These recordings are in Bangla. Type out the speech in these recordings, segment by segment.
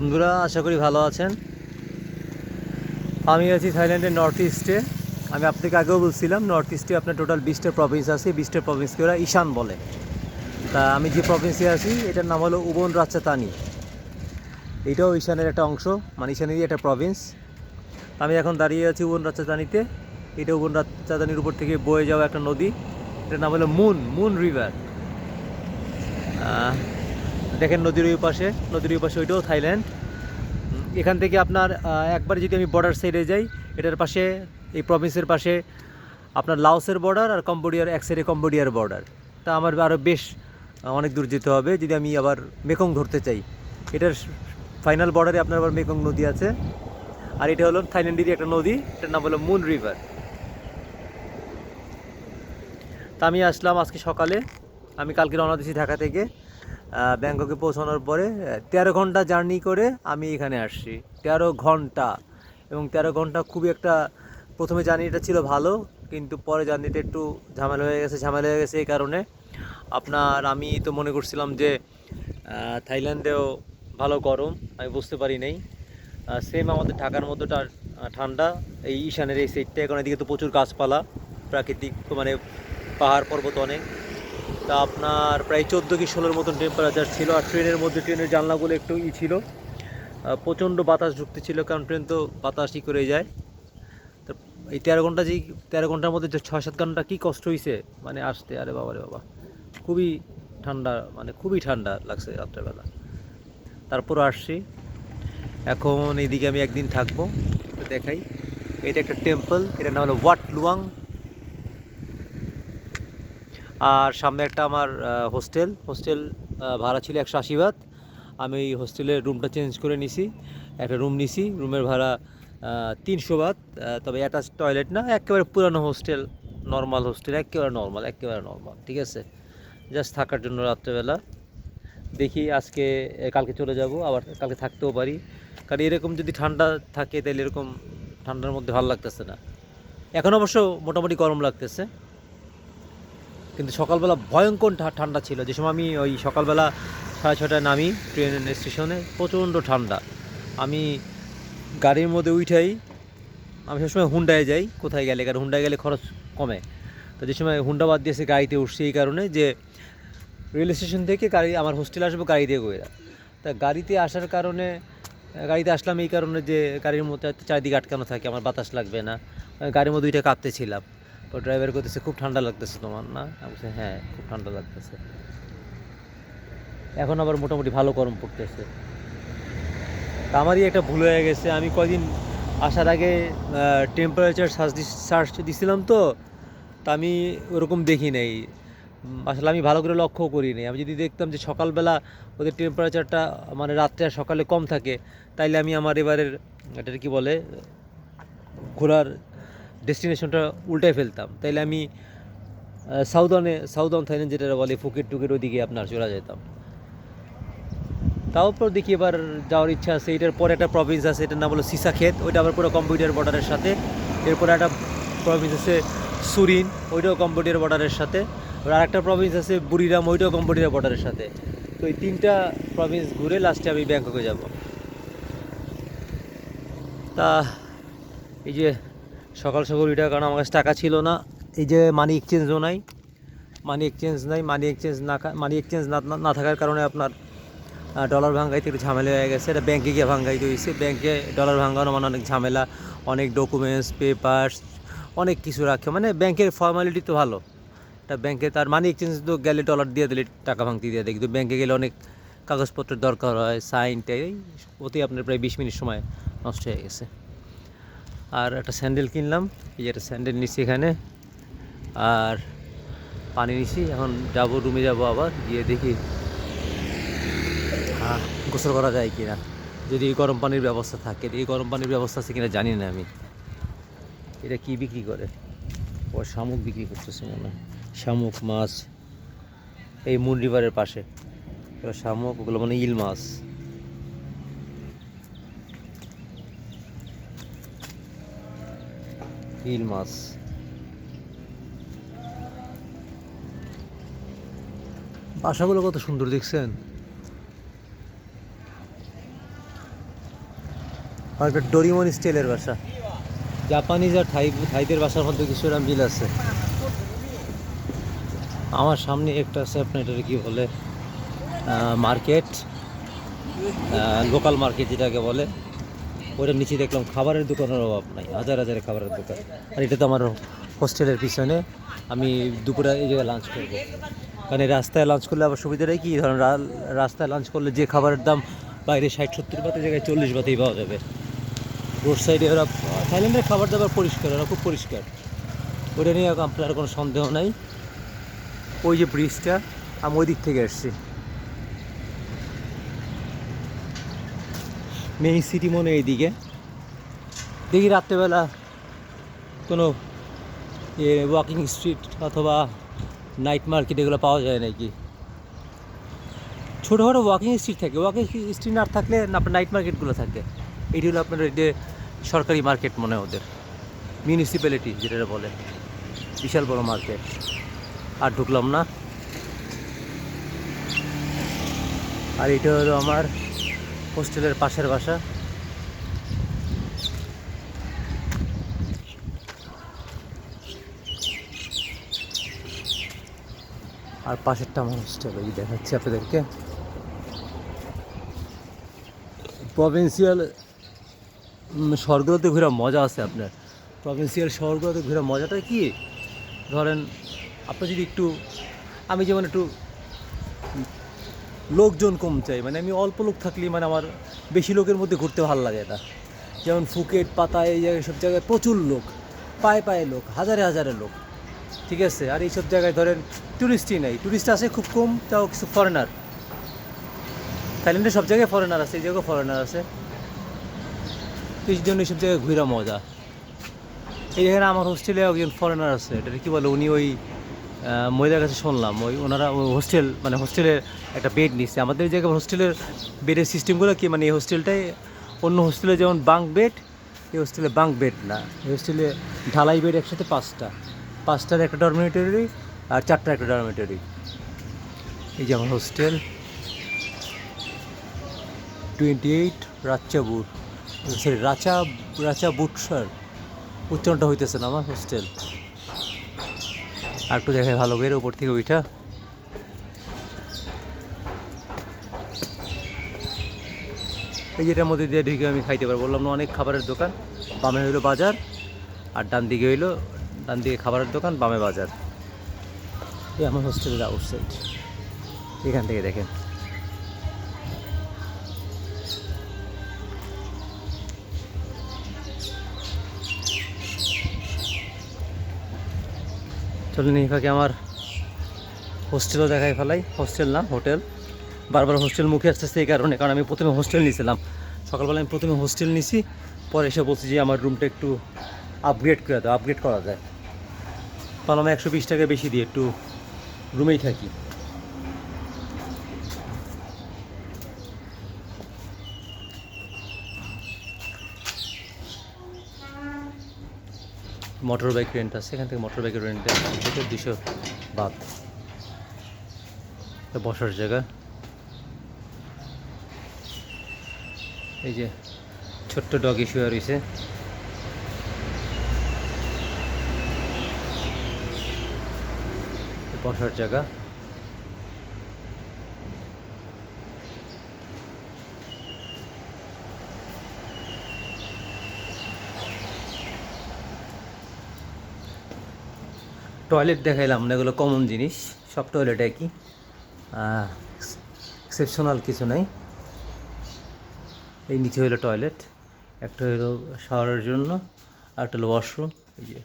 বন্ধুরা, আশা করি ভালো আছেন। আমি আছি থাইল্যান্ডের নর্থ ইস্টে। আমি আপনাকে আগেও বলছিলাম, নর্থ ইস্টে আপনার টোটাল 20টা প্রভিন্স আছে। 20টা প্রভিন্সকে ওরা ঈশান বলে। তা আমি যে প্রভিন্সে আছি এটার নাম হলো উবন রাজ্জাতানি। এটাও ঈশানের একটা অংশ, মানে ঈশানেরই একটা প্রভিন্স। আমি এখন দাঁড়িয়ে আছি উবন রাজ্জাতানিতে। এটা উবন রাজ্জাতানির উপর থেকে বয়ে যাওয়া একটা নদী, এটার নাম হলো মুন রিভার। দেখেন নদীর ওই পাশে ওইটাও থাইল্যান্ড। এখান থেকে আপনার একবার যদি আমি বর্ডার সাইডে যাই, এটার পাশে, এই প্রভিন্সের পাশে আপনার লাওসের বর্ডার আর কম্বোডিয়ার এক সাইডে কম্বোডিয়ার বর্ডার। তা আমার আরও বেশ অনেক দূর যেতে হবে যদি আমি আবার মেকং ধরতে চাই। এটার ফাইনাল বর্ডারে আপনার আবার মেকং নদী আছে। আর এটা হলো থাইল্যান্ডেরই একটা নদী, এটার নাম হলো মুন রিভার। তা আমি আসলাম আজকে সকালে। আমি কালকে রওনা দিয়েছি ঢাকা থেকে। ব্যাংককে পৌঁছানোর পরে 13 ঘন্টা জার্নি করে আমি এখানে আসছি। 13 ঘন্টা, এবং 13 ঘন্টা খুবই একটা, প্রথমে জার্নিটা ছিল ভালো, কিন্তু পরে জার্নিটা একটু ঝামেলা হয়ে গেছে। এই কারণে আপনার, আমি তো মনে করছিলাম যে থাইল্যান্ডেও ভালো গরম, আমি বুঝতে পারি নাই। সেম আমাদের ঢাকার মতো ঠান্ডা এই ঈশানের এই সাইডটা। এখন এদিকে তো প্রচুর গাছপালা, প্রাকৃতিক মানে পাহাড় পর্বত অনেক। তা আপনার প্রায় 14 কি 16-র মতন টেম্পারেচার ছিল। আর ট্রেনের জানলাগুলো একটু ছিল, প্রচণ্ড বাতাস ঢুকতেছিল, কারণ ট্রেন তো বাতাসই করে যায়। তো এই 13 ঘন্টার মধ্যে যে 6-7 ঘন্টা কী কষ্ট হয়েছে মানে আসতে, আরে বাবা রে বাবা, খুবই ঠান্ডা, মানে খুবই ঠান্ডা লাগছে রাত্রেবেলা। তারপর আসছি। এখন এইদিকে আমি একদিন থাকবো, দেখাই। এটা একটা টেম্পল, এটার নাম হলো ওয়াট লুয়াং। আর সামনে একটা আমার হোস্টেল ভাড়া ছিল 180 বাত। আমি ওই হোস্টেলের রুমটা চেঞ্জ করে নিছি, একটা রুম নিছি, রুমের ভাড়া 300 বাত। তবে অ্যাটাচ টয়লেট না, একেবারে পুরানো হোস্টেল, নর্মাল হোস্টেল, একেবারে নর্মাল, ঠিক আছে। জাস্ট থাকার জন্য রাত্রেবেলা। দেখি আজকে, কালকে চলে যাব, আবার কালকে থাকতেও পারি। কারণ এরকম যদি ঠান্ডা থাকে তাহলে এরকম ঠান্ডার মধ্যে ভালো লাগতেছে না। এখন অবশ্য মোটামুটি গরম লাগতেছে, কিন্তু সকালবেলা ভয়ঙ্কর ঠান্ডা ছিল। যে সময় আমি ওই সকালবেলা 6:30টায় নামি ট্রেন স্টেশনে, প্রচণ্ড ঠান্ডা। আমি গাড়ির মধ্যে উঠাই, আমি সবসময় হুন্ডায় যাই কোথায় গেলে, কারণ হুন্ডায় গেলে খরচ কমে। তো যে সময় হুন্ডা বাদ দিয়েছে গাড়িতে উঠছি, এই কারণে যে রেল স্টেশন থেকে গাড়ি আমার হোস্টেলে আসবো গাড়ি দিয়ে গইরা। তা গাড়িতে আসার কারণে, গাড়িতে আসলাম এই কারণে যে গাড়ির মধ্যে চারিদিকে আটকানো থাকে, আমার বাতাস লাগবে না। গাড়ির মধ্যে দুইটা কাঁপতেছিলাম। তো ড্রাইভার করতেছে, খুব ঠান্ডা লাগতেছে তোমার না? আমি বলছি হ্যাঁ, খুব ঠান্ডা লাগতেছে। এখন আবার মোটামুটি ভালো গরম পড়তেছে। তা আমারই একটা ভুল হয়ে গেছে, আমি কদিন আসার আগে টেম্পারেচার সার্চ দিছিলাম, তো তা আমি ওরকম দেখি নাই। আসলে আমি ভালো করে লক্ষ্য করি নাই। আমি যদি দেখতাম যে সকালবেলা ওদের টেম্পারেচারটা মানে রাত্রে আর সকালে কম থাকে, তাইলে আমি আমার এবারের, এটার কি বলে, ঘোরার ডেস্টিনেশনটা উল্টায় ফেলতাম। তাইলে আমি সাউদার্ন থাইল্যান্ড যেটা বলে ফুকেট টুকেট, ওদিকে আপনার চলে যেতাম। তারপর দেখি এবার যাওয়ার ইচ্ছা আছে। এটার পরে একটা প্রভিন্স আছে, এটার নাম হলো সিসাক্ষেত, ওইটা আবার পুরো কম্বোডিয়ার বর্ডারের সাথে। এরপরে একটা প্রভিন্স আছে সুরিন, ওইটাও কম্বোডিয়ার বর্ডারের সাথে। আর একটা প্রভিন্স আছে বুড়িরাম, ওইটাও কম্বোডিয়ার বর্ডারের সাথে। তো এই 3টা প্রভিন্স ঘুরে লাস্টে আমি ব্যাংককে যাব। তা এই যে সকাল ওইটা, কারণ আমার কাছে টাকা ছিল না। এই যে মানি এক্সচেঞ্জও নাই, মানি এক্সচেঞ্জ না থাকার কারণে আপনার ডলার ভাঙ্গাইতে একটু ঝামেলা হয়ে গেছে। এটা ব্যাংকে গিয়ে ভাঙ্গাইতে হয়েছে। ব্যাংকে ডলার ভাঙ্গানো মানে অনেক ঝামেলা, অনেক ডকুমেন্টস পেপারস, অনেক কিছু রাখে। মানে ব্যাংকের ফর্মালিটি তো ভালো, এটা ব্যাংকে তার মানি এক্সচেঞ্জ তো গেলে ডলার দিয়ে দিলে টাকা ভাঙতে দিয়ে দেয়, কিন্তু ব্যাংকে গেলে অনেক কাগজপত্রের দরকার হয়, সাইনটাই, ওতেই আপনার প্রায় 20 মিনিট সময় নষ্ট হয়ে গেছে। আর একটা স্যান্ডেল কিনলাম, এই যে একটা স্যান্ডেল নিচ্ছি এখানে, আর পানি নিচ্ছি। এখন যাবো রুমে, যাবো আবার গিয়ে দেখি গোসল করা যায় কিনা, যদি এই গরম পানির ব্যবস্থা থাকে। এই গরম পানির ব্যবস্থা আছে কিনা জানি না আমি। এটা কি বিক্রি করে? ও শামুক বিক্রি করতেছে মনে হয়, শামুক মাছ। এই মুন রিভারের পাশে শামুক, ওগুলো মানে ইল মাছ। বাসাগুলো কত সুন্দর দেখছেন। আর একটা ডোরিমন স্টাইলের বাসা। জাপানিজ আর থাইদের বাসার মধ্যে কিছুটা মিল আছে। আমার সামনে একটা আছে, আপনার এটা কি বলে, মার্কেট, লোকাল মার্কেট যেটাকে বলে। ওইটার নিচে দেখলাম খাবারের দোকানের অভাব নাই, হাজার হাজার খাবারের দোকান। আর এটা তো আমার হোস্টেলের পিছনে। আমি দুপুরে এই জায়গায় লাঞ্চ করবো, কারণ এই রাস্তায় লাঞ্চ করলে আবার সুবিধাটাই কি, ধরেন রাস্তায় লাঞ্চ করলে যে খাবারের দাম বাইরে 60-70 বাতের জায়গায় 40 বাতেই পাওয়া যাবে। রোড সাইডে ওরা, থাইল্যান্ডের খাবার দাবার পরিষ্কার, ওরা খুব পরিষ্কার, ওটা নিয়ে আপনার কোনো সন্দেহ নাই। ওই যে ব্রিজটা, আমি ওই দিক থেকে আসছি। মেইন সিটি মনে এইদিকে। দেখি রাত্রেবেলা কোনো ওয়াকিং স্ট্রিট অথবা নাইট মার্কেট এগুলো পাওয়া যায় নাকি। ছোটোখাটো ওয়াকিং স্ট্রিট থাকে, ওয়াকিং স্ট্রিট না থাকলে আপনার নাইট মার্কেটগুলো থাকে। এটি হলো আপনার যে সরকারি মার্কেট মনে হয় ওদের, মিউনিসিপ্যালিটি যেটা বলে, বিশাল বড় মার্কেট। আর ঢুকলাম না। আর এটা হলো আমার হোস্টেলের পাশের বাসা। আর পাশেরটা আমার হোস্টেল, এই দেখাচ্ছি আপনাদেরকে। প্রভিন্সিয়াল শহরগুলোতে ঘোরা মজা আছে আপনার। প্রভিন্সিয়াল শহরগুলোতে ঘোরা মজাটা কি, ধরেন আপনি যদি একটু, আমি যেমন একটু লোকজন কম চাই, মানে আমি অল্প লোক থাকলেই মানে আমার বেশি লোকের মধ্যে ঘুরতে ভালো লাগে না। যেমন ফুকেট, পাতায়, এই জায়গায় সব জায়গায় প্রচুর লোক, পায়ে পায়ে লোক, হাজারে হাজারে লোক, ঠিক আছে। আর এইসব জায়গায় ধরেন ট্যুরিস্টই নাই, ট্যুরিস্ট আছে খুব কম, তাও কিছু ফরেনার। থাইল্যান্ডে সব জায়গায় ফরেনার আছে, এই জায়গায় ফরেনার আছে, তো এই জন্য এইসব জায়গায় ঘুরা মজা। এই এখানে আমার হোস্টেলে একজন ফরেনার আছে, এটা কী বলে, উনি ওই মহিলার কাছে শুনলাম, ওই ওনারা ওই হোস্টেল, মানে হোস্টেলের একটা বেড নিচ্ছে। আমাদের এই জায়গায় হোস্টেলের বেডের সিস্টেমগুলো কি, মানে এই হোস্টেলটাই অন্য হোস্টেলে যেমন বাঙ্ক বেড, এই হোস্টেলে বাঙ্ক বেড না, এই হোস্টেলে ঢালাই বেড একসাথে পাঁচটার একটা ডরমিটরি আর 4টার একটা ডরমিটরি। এই যে আমার হোস্টেল 28 রাচ্চাবুট, সরি রাচা বুটসার, উচ্চারণটা হইতেছে না আমার হোস্টেল। আর একটু দেখায় ভালো করে উপর থেকে ওইটা। এই যেটার মধ্যে দিয়ে ঢুকে আমি খাইতে পারবো, বললাম না অনেক খাবারের দোকান। বামে হইলো বাজার, আর ডান দিকে খাবারের দোকান, বামে বাজার। এই আমার হোস্টেলের আউটসাইড, এখান থেকে দেখেন। চলেন এই ফাঁকে আমার হোস্টেলও দেখাই ফেলাই। হোস্টেল না, হোটেল। বারবার হোস্টেল মুখে আসতেছে এই কারণে, কারণ আমি প্রথমে হোস্টেল নিয়েছিলাম। সকালবেলা আমি প্রথমে হোস্টেল নিছি, পরে এসে বলছি যে আমার রুমটা একটু আপগ্রেড করে দাও, আপগ্রেড করা যায়। তাহলে আমি 120 টাকা বেশি দিয়ে একটু রুমেই থাকি। মোটর বাইক রেন্ট আছে, এখান থেকে মোটর বাইকের রেন্ট 200 বাদ। বসার জায়গা, এই যে ছোট্ট ডগি শুয়ে রয়েছে। বসার জায়গা, টয়লেট দেখাইলাম না, এগুলো কমন জিনিস, সব টয়লেট একই, এক্সেপশনাল কিছু নাই। এই নিচে হলো টয়লেট, একটা হলো শাওয়ারের জন্য, আর একটা হলো ওয়াশরুম, এই যে,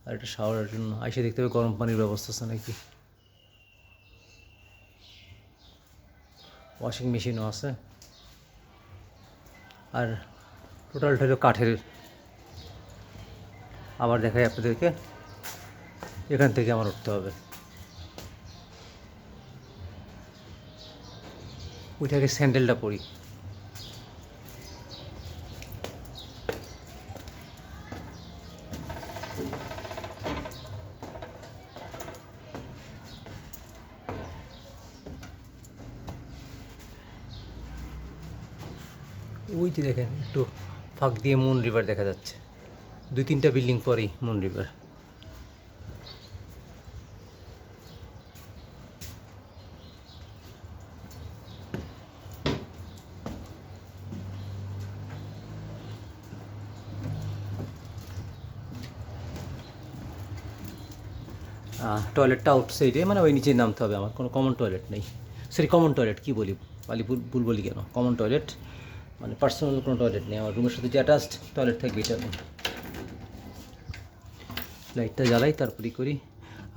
আর একটা শাওয়ারের জন্য। আইসে দেখতে হবে গরম পানির ব্যবস্থা আছে নাকি। ওয়াশিং মেশিনও আছে। আর টোটালটা হলো কাঠের। আবার দেখাই আপনাদেরকে, এখান থেকে আমার উঠতে হবে। ওইটাকে স্যান্ডেলটা পরি। ওই যে দেখেন একটু ফাঁক দিয়ে মুন রিভার দেখা যাচ্ছে, 2-3টা বিল্ডিং পরেই মুন রিভার। টয়লেটটা আউটসাইডে, মানে ওই নিচে নামতে হবে, আমার কোনো কমন টয়লেট নেই। সরি, কমন টয়লেট কী বলি, ভুল বলি কেন, কমন টয়লেট মানে পার্সোনাল কোনো টয়লেট নেই আমার রুমের সাথে, যে অ্যাটাচড টয়লেট থাকবে এটা নেই। লাইটটা জ্বালাই তারপরেই করি।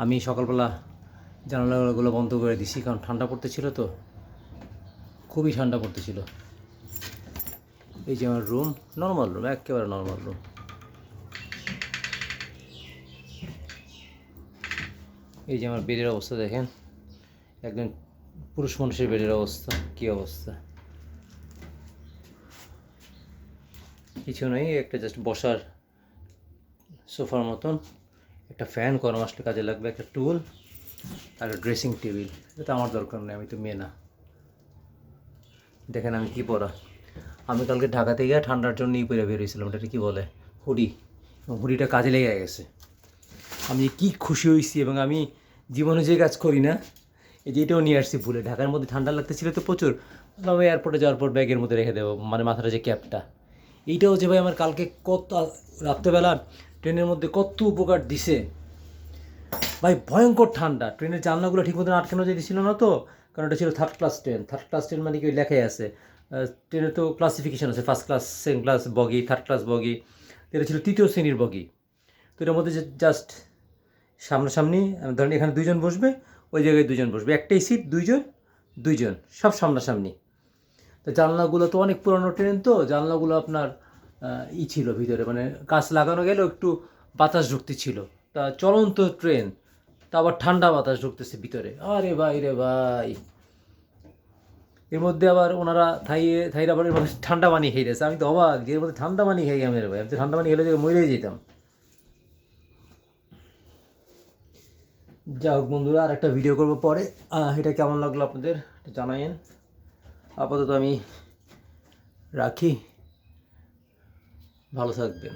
আমি সকালবেলা জানালাগুলো বন্ধ করে দিছি, কারণ ঠান্ডা পড়তেছিল, তো খুবই ঠান্ডা পড়তেছিল। এই যে আমার রুম, নর্মাল রুম, একেবারে নর্মাল রুম। এই যে আমার বেডের অবস্থা দেখেন, একদম পুরুষ মানুষের বেডের অবস্থা, কী অবস্থা। কিছু নেই, একটা জাস্ট বসার সোফার মতন, একটা ফ্যান গরম আসলে কাজে লাগবে, একটা টুল আর একটা ড্রেসিং টেবিল। এটা তো আমার দরকার নেই, আমি তো মেয়ে না। দেখেন আমি কী পরা, আমি কালকে ঢাকা থেকে ঠান্ডার জন্য পরে বেরিয়েছিলাম, এটা কী বলে, হুডি। হুডিটা কাজে লেগে গেছে, আমি কি খুশি হয়েছি। এবং আমি জীবনে যে কাজ করি না, এই যে এটাও নিয়ে আসছি ভুলে। ঢাকার মধ্যে ঠান্ডা লাগতেছিল তো প্রচুর, আমি এয়ারপোর্টে যাওয়ার পর ব্যাগের মধ্যে রেখে দেবো, মানে মাথাটা যে ক্যাপটা। এইটাও যে ভাই আমার কালকে কত রাত্রেবেলা ট্রেনের মধ্যে কত উপকার দিছে ভাই। ভয়ঙ্কর ঠান্ডা, ট্রেনের জানলাগুলো ঠিক মতন আটকানো যেতেছিল না, তো কারণ এটা ছিল third class train. Third class train মানে কি ওই লেখাই আছে, ট্রেনের তো ক্লাসিফিকেশন আছে, ফার্স্ট ক্লাস, সেকেন্ড ক্লাস বগি, থার্ড ক্লাস বগি। এটা ছিল 3য় শ্রেণীর বগি। তো এটার মধ্যে জাস্ট সামনাসামনি, ধরেন এখানে 2জন বসবে, ওই জায়গায় 2জন বসবে, একটাই সিট, 2জন সব সামনাসামনি। তো জানলাগুলো তো অনেক পুরনো ট্রেন, তো জানলাগুলো আপনার ছিল ভিতরে, মানে কাঁচ লাগানো গেলেও একটু বাতাস ঢুকতে ছিল। তা চলন্ত ট্রেন, তা আবার ঠান্ডা বাতাস ঢুকতেছে ভিতরে, আরে ভাই রে ভাই। এর মধ্যে আবার ওনারা থাইরা আবার এর মধ্যে ঠান্ডা পানি খেয়ে গেছে। আমি তো অবাক যে এর মধ্যে ঠান্ডা পানি খেয়ে গেলাম রে ভাই, আমি তো ঠান্ডা পানি খেলে মরেই যেতাম। যাই হোক বন্ধুরা, আর একটা ভিডিও করবো পরে, এটা কেমন লাগলো আপনাদের জানায়েন। আপাতত আমি রাখি, ভালো থাকবেন।